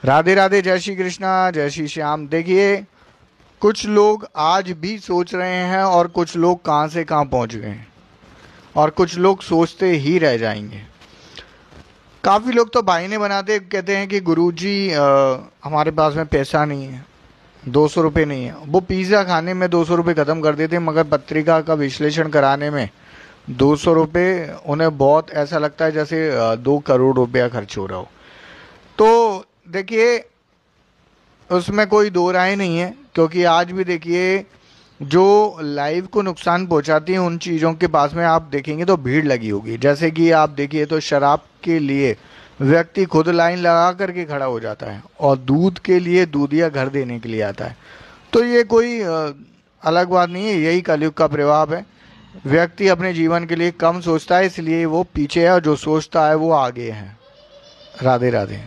राधे राधे, जय श्री कृष्णा, जय श्री श्याम। देखिए, कुछ लोग आज भी सोच रहे हैं और कुछ लोग कहाँ से कहाँ पहुँच गए हैं और कुछ लोग सोचते ही रह जाएंगे। काफ़ी लोग तो बहाने बनाते कहते हैं कि गुरुजी हमारे पास में पैसा नहीं है, 200 रुपये नहीं है। वो पिज़्ज़ा खाने में 200 रुपये ख़त्म कर देते, मगर पत्रिका का विश्लेषण कराने में 200 रुपये उन्हें बहुत ऐसा लगता है जैसे 2 करोड़ रुपया खर्च हो रहा हो। तो देखिए, उसमें कोई दो राय नहीं है, क्योंकि आज भी देखिए जो लाइव को नुकसान पहुंचाती हैं उन चीज़ों के पास में आप देखेंगे तो भीड़ लगी होगी। जैसे कि आप देखिए तो शराब के लिए व्यक्ति खुद लाइन लगा करके खड़ा हो जाता है और दूध के लिए दूधिया घर देने के लिए आता है। तो ये कोई अलग बात नहीं है, यही कलयुग का प्रभाव है। व्यक्ति अपने जीवन के लिए कम सोचता है, इसलिए वो पीछे है, और जो सोचता है वो आगे है। राधे राधे।